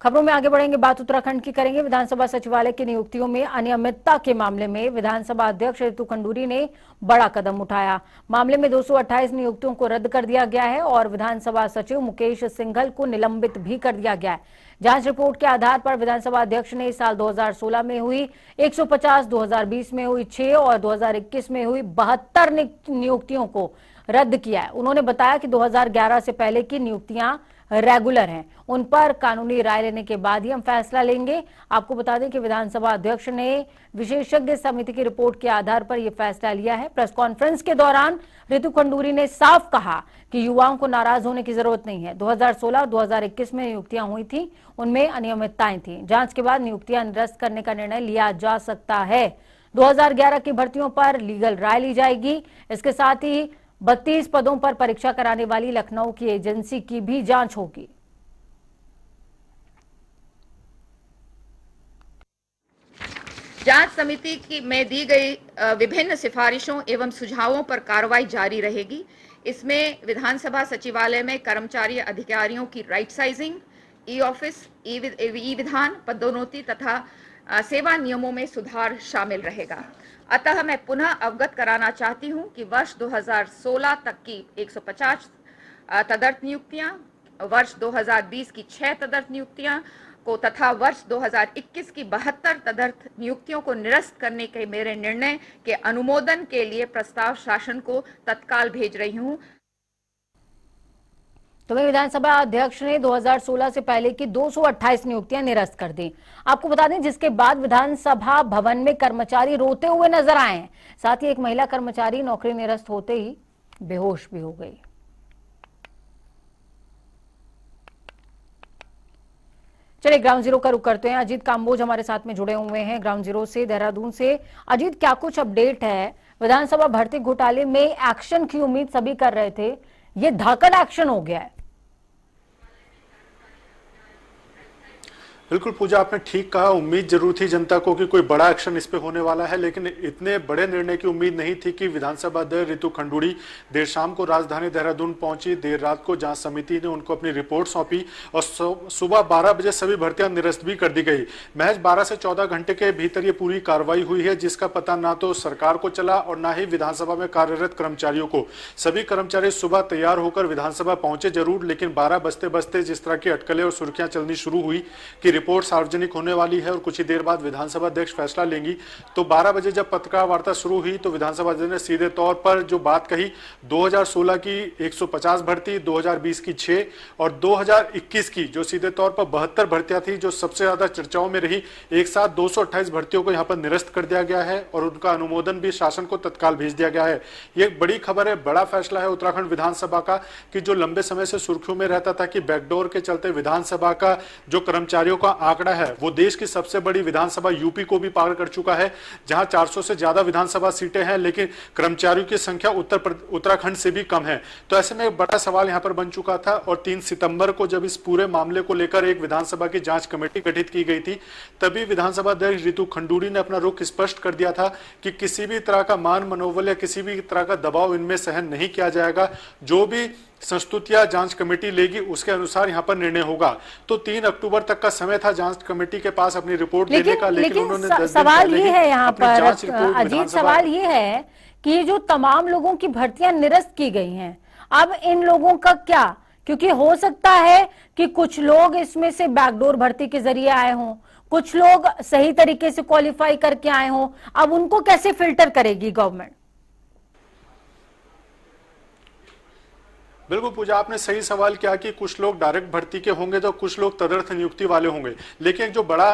खबरों में आगे बढ़ेंगे, बात उत्तराखंड की करेंगे। विधानसभा सचिवालय की नियुक्तियों में अनियमितता के मामले में विधानसभा अध्यक्ष रितु खंडूरी ने बड़ा कदम उठाया। मामले में 228 नियुक्तियों को रद्द कर दिया गया है और विधानसभा सचिव मुकेश सिंघल को निलंबित भी कर दिया गया है। जांच रिपोर्ट के आधार पर विधानसभा अध्यक्ष ने साल 2016 में हुई 150, 2020 में हुई 6 और 2021 में हुई 72 नियुक्तियों को रद्द किया है। उन्होंने बताया कि 2011 से पहले की नियुक्तियां रेगुलर हैं, उन पर कानूनी राय लेने के बाद ही हम फैसला लेंगे। आपको बता दें कि विधानसभा अध्यक्ष ने विशेषज्ञ समिति की रिपोर्ट के आधार पर यह फैसला लिया है। प्रेस कॉन्फ्रेंस के दौरान रितु खंडूरी ने साफ कहा कि युवाओं को नाराज होने की जरूरत नहीं है। 2016 और 2021 में नियुक्तियां हुई थी, उनमें अनियमितताएं थी। जांच के बाद नियुक्तियां निरस्त करने का निर्णय लिया जा सकता है। 2011 की भर्तियों पर लीगल राय ली जाएगी। इसके साथ ही 32 पदों पर परीक्षा कराने वाली लखनऊ की एजेंसी की भी जांच होगी। जांच समिति की में दी गई विभिन्न सिफारिशों एवं सुझावों पर कार्रवाई जारी रहेगी। इसमें विधानसभा सचिवालय में कर्मचारी अधिकारियों की राइट साइजिंग, ई ऑफिस, ई विधान, पदोन्नति तथा सेवा नियमों में सुधार शामिल रहेगा। अतः मैं पुनः अवगत कराना चाहती हूं कि वर्ष 2016 तक की 150 तदर्थ नियुक्तियां, वर्ष 2020 की 6 तदर्थ नियुक्तियां को तथा वर्ष 2021 की 72 तदर्थ नियुक्तियों को निरस्त करने के मेरे निर्णय के अनुमोदन के लिए प्रस्ताव शासन को तत्काल भेज रही हूं। तो वही विधानसभा अध्यक्ष ने 2016 से पहले की 228 नियुक्तियां निरस्त कर दी। आपको बता दें, जिसके बाद विधानसभा भवन में कर्मचारी रोते हुए नजर आए हैं। साथ ही एक महिला कर्मचारी नौकरी निरस्त होते ही बेहोश भी हो गई। चलिए ग्राउंड जीरो का रुख करते हैं। अजीत काम्बोज हमारे साथ में जुड़े हुए हैं ग्राउंड जीरो से, देहरादून से। अजीत, क्या कुछ अपडेट है? विधानसभा भर्ती घोटाले में एक्शन की उम्मीद सभी कर रहे थे, ये धाकड़ एक्शन हो गया है। बिल्कुल पूजा, आपने ठीक कहा। उम्मीद जरूर थी जनता को कि कोई बड़ा एक्शन इस पे होने वाला है, लेकिन इतने बड़े निर्णय की उम्मीद नहीं थी कि विधानसभा अध्यक्ष रितु खंडूरी देर शाम को राजधानी देहरादून पहुंची। देर रात को जांच समिति ने उनको अपनी रिपोर्ट सौंपी और सुबह 12 बजे सभी भर्तियां निरस्त भी कर दी गई। महज 12 से 14 घंटे के भीतर ये पूरी कार्रवाई हुई है, जिसका पता ना तो सरकार को चला और ना ही विधानसभा में कार्यरत कर्मचारियों को। सभी कर्मचारी सुबह तैयार होकर विधानसभा पहुंचे जरूर, लेकिन 12 बजते बजते जिस तरह की अटकलें और सुर्खियां चलनी शुरू हुई कि रिपोर्ट सार्वजनिक होने वाली है और कुछ ही देर बाद विधानसभा अध्यक्ष फैसला लेंगी, तो 12 बजे जब पत्रकार वार्ता शुरू हुई तो विधानसभा अध्यक्ष ने सीधे तौर पर जो बात कही, 2016 की 150 भर्ती, 2020 की 6 और 2021 की जो सीधे तौर पर 72 भर्तियां थी जो सबसे ज्यादा चर्चाओं में रही, एक साथ 228 भर्तियों को यहां पर निरस्त कर दिया गया है और उनका अनुमोदन भी शासन को तत्काल भेज दिया गया है। ये एक बड़ी खबर है, बड़ा फैसला है उत्तराखंड विधानसभा का कि जो लंबे समय से सुर्खियों में रहता था कि बैकडोर के चलते विधानसभा का जो कर्मचारियों का आंकड़ा है वो देश की सबसे बड़ी विधानसभा यूपी को भी पार कर चुका है, जहां 400 से ज्यादा विधानसभा सीटें हैं, लेकिन कर्मचारियों की संख्या उत्तराखंड से भी कम है। तो ऐसे में एक बड़ा सवाल यहां पर बन चुका था और 3 सितंबर को जब इस पूरे मामले को लेकर एक विधानसभा की जांच कमेटी गठित की गई थी, तभी विधानसभा अध्यक्ष रितु खंडूरी ने अपना रुख स्पष्ट कर दिया था कि किसी भी तरह का मान मनोबल या किसी भी तरह का दबाव इनमें सहन नहीं किया जाएगा। जो भी संस्तुतियां जांच कमेटी लेगी उसके अनुसार यहां पर निर्णय होगा। तो 3 अक्टूबर तक का समय था जांच कमेटी के पास अपनी रिपोर्ट देने का, लेकिन उन्होंने 10 दिन सवाल पहले ये है यहाँ पर अजीत, सवाल ये है कि जो तमाम लोगों की भर्तियां निरस्त की गई हैं, अब इन लोगों का क्या? क्योंकि हो सकता है कि कुछ लोग इसमें से बैकडोर भर्ती के जरिए आए हों, कुछ लोग सही तरीके से क्वालिफाई करके आए हों। अब उनको कैसे फिल्टर करेगी गवर्नमेंट? बिल्कुल पूजा, आपने सही सवाल किया कि कुछ लोग डायरेक्ट भर्ती के होंगे तो कुछ लोग तदर्थ नियुक्ति वाले होंगे, लेकिन जो बड़ा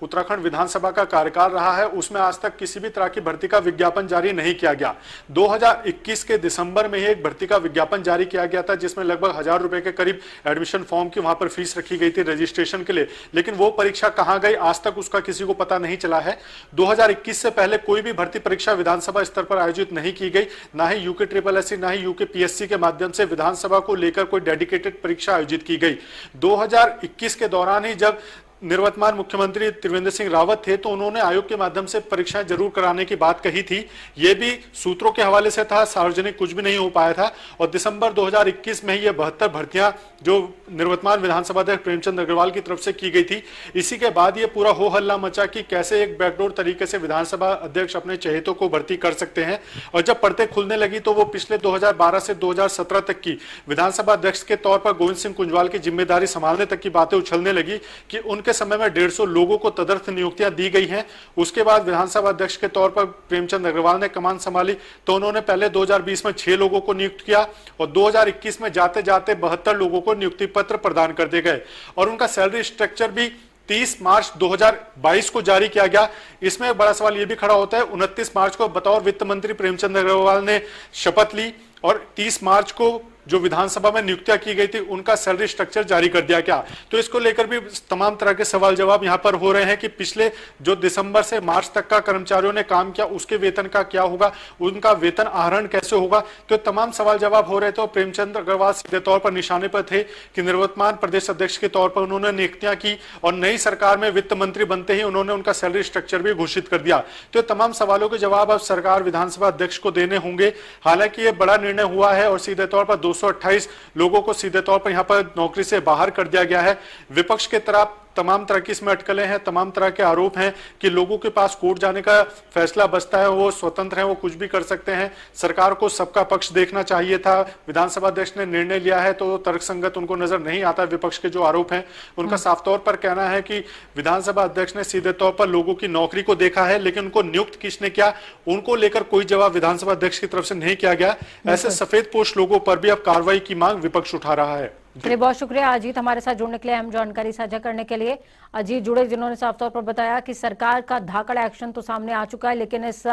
उत्तराखंड विधानसभा का कार्यकाल रहा है उसमें आज तक किसी भी तरह की भर्ती का विज्ञापन जारी नहीं किया गया। 2021 के दिसंबर में ही एक भर्ती का विज्ञापन जारी किया गया था जिसमें लगभग 1000 रुपए के करीब एडमिशन फॉर्म की वहां पर फीस रखी गई थी रजिस्ट्रेशन के लिए, लेकिन वो परीक्षा कहां गई आज तक उसका किसी को पता नहीं चला है। 2021 से पहले कोई भी भर्ती परीक्षा विधानसभा स्तर पर आयोजित नहीं की गई, ना ही यूके SSC ना ही यूके PSC के माध्यम से विधानसभा को लेकर कोई डेडिकेटेड परीक्षा आयोजित की गई। 2021 के दौरान ही जब निवर्तमान मुख्यमंत्री त्रिवेंद्र सिंह रावत थे तो उन्होंने आयोग के माध्यम से परीक्षाएं जरूर कराने की बात कही थी। ये भी सूत्रों के हवाले से था, सार्वजनिक कुछ भी नहीं हो पाया था। और दिसंबर 2021 में ही ये 72 भर्तियां जो निवर्तमान विधानसभा अध्यक्ष प्रेमचंद अग्रवाल की तरफ से की गई थी, इसी के बाद ये पूरा हो हल्ला मचा कि कैसे एक बैकडोर तरीके से विधानसभा अध्यक्ष अपने चहेतों को भर्ती कर सकते हैं। और जब पड़ते खुलने लगी तो वो पिछले 2012 से 2017 तक की विधानसभा अध्यक्ष के तौर पर गोविंद सिंह कुंजवाल की जिम्मेदारी संभालने तक की बातें उछलने लगी कि उनके समय में 150 लोगों को तदर्थ नियुक्तियां दी गई हैं। उसके बाद विधानसभा अध्यक्ष के तौर पर प्रेमचंद अग्रवाल ने कमान संभाली तो उन्होंने पहले 2020 में 6 लोगों को नियुक्त किया और 2021 में जाते जाते 72 लोगों को नियुक्ति पत्र प्रदान कर दिए गए और उनका सैलरी स्ट्रक्चर भी 30 मार्च 2022 को जारी किया गया। इसमें बड़ा सवाल यह भी खड़ा होता है, 29 मार्च को बतौर वित्त मंत्री प्रेमचंद अग्रवाल ने शपथ ली और 30 मार्च को जो विधानसभा में नियुक्तियां की गई थी उनका सैलरी स्ट्रक्चर जारी कर दिया गया। तो इसको लेकर भी तमाम तरह के सवाल जवाब यहां पर हो रहे हैं कि पिछले जो दिसंबर से मार्च तक का कर्मचारियों ने काम किया उसके वेतन का क्या होगा, उनका वेतन आहरण कैसे होगा। तो तमाम सवाल जवाब हो रहे थे और प्रेमचंद अग्रवाल सीधे तौर पर निशाने पर थे कि निवर्तमान प्रदेश अध्यक्ष के तौर पर उन्होंने नियुक्तियां की और नई सरकार में वित्त मंत्री बनते ही उन्होंने उनका सैलरी स्ट्रक्चर भी घोषित कर दिया। तो तमाम सवालों के जवाब अब सरकार विधानसभा अध्यक्ष को देने होंगे। हालांकि यह बड़ा निर्णय हुआ है और सीधे तौर पर 228 लोगों को सीधे तौर पर यहां पर नौकरी से बाहर कर दिया गया है। विपक्ष के तरफ तमाम तरह की इसमें अटकलें हैं, तमाम तरह के आरोप हैं कि लोगों के पास कोर्ट जाने का फैसला बचता है, वो स्वतंत्र हैं, वो कुछ भी कर सकते हैं। सरकार को सबका पक्ष देखना चाहिए था। विधानसभा अध्यक्ष ने निर्णय लिया है तो तर्कसंगत उनको नजर नहीं आता। विपक्ष के जो आरोप हैं उनका साफ तौर पर कहना है कि विधानसभा अध्यक्ष ने सीधे तौर पर लोगों की नौकरी को देखा है लेकिन उनको नियुक्त किसने किया उनको लेकर कोई जवाब विधानसभा अध्यक्ष की तरफ से नहीं किया गया। ऐसे सफेद पोश लोगों पर भी अब कार्रवाई की मांग विपक्ष उठा रहा है। चलिए, बहुत शुक्रिया अजीत हमारे साथ जुड़ने के लिए, अहम जानकारी साझा करने के लिए। अजीत जुड़े जिन्होंने साफ तौर पर बताया कि सरकार का धाकड़ एक्शन तो सामने आ चुका है लेकिन इस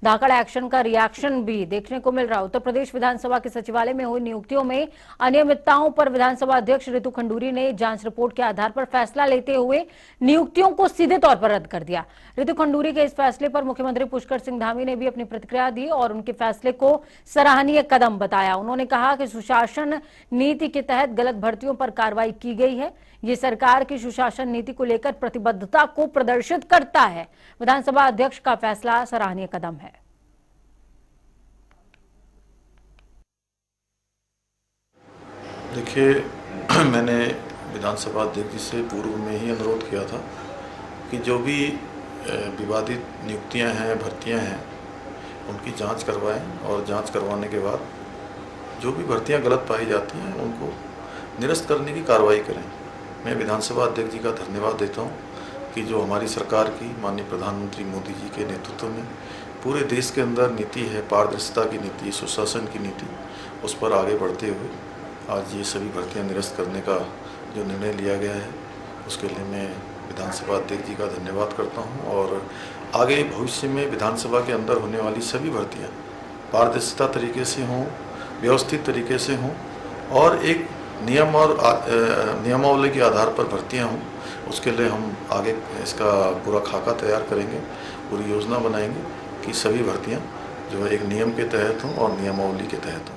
धाकड़ एक्शन का रिएक्शन भी देखने को मिल रहा है। उत्तर प्रदेश विधानसभा के सचिवालय में हुई नियुक्तियों में अनियमितताओं पर विधानसभा अध्यक्ष रितु खंडूरी ने जांच रिपोर्ट के आधार पर फैसला लेते हुए नियुक्तियों को सीधे तौर पर रद्द कर दिया। रितु खंडूरी के इस फैसले पर मुख्यमंत्री पुष्कर सिंह धामी ने भी अपनी प्रतिक्रिया दी और उनके फैसले को सराहनीय कदम बताया। उन्होंने कहा कि सुशासन नीति के तहत गलत भर्तियों पर कार्रवाई की गई है। ये सरकार की सुशासन नीति को लेकर प्रतिबद्धता को प्रदर्शित करता है। विधानसभा अध्यक्ष का फैसला सराहनीय कदम है। देखिए, मैंने विधानसभा अध्यक्ष जी से पूर्व में ही अनुरोध किया था कि जो भी विवादित नियुक्तियां हैं, भर्तियां हैं, उनकी जांच करवाएं और जांच करवाने के बाद जो भी भर्तियां गलत पाई जाती हैं उनको निरस्त करने की कार्रवाई करें। मैं विधानसभा अध्यक्ष जी का धन्यवाद देता हूं कि जो हमारी सरकार की माननीय प्रधानमंत्री मोदी जी के नेतृत्व में पूरे देश के अंदर नीति है, पारदर्शिता की नीति, सुशासन की नीति, उस पर आगे बढ़ते हुए आज ये सभी भर्तियां निरस्त करने का जो निर्णय लिया गया है उसके लिए मैं विधानसभा अध्यक्ष जी का धन्यवाद करता हूं। और आगे भविष्य में विधानसभा के अंदर होने वाली सभी भर्तियाँ पारदर्शिता तरीके से हों, व्यवस्थित तरीके से हों और एक नियम और नियमावली के आधार पर भर्तियां हों, उसके लिए हम आगे इसका पूरा खाका तैयार करेंगे, पूरी योजना बनाएंगे कि सभी भर्तियां जो है एक नियम के तहत हों और नियमावली के तहत हों।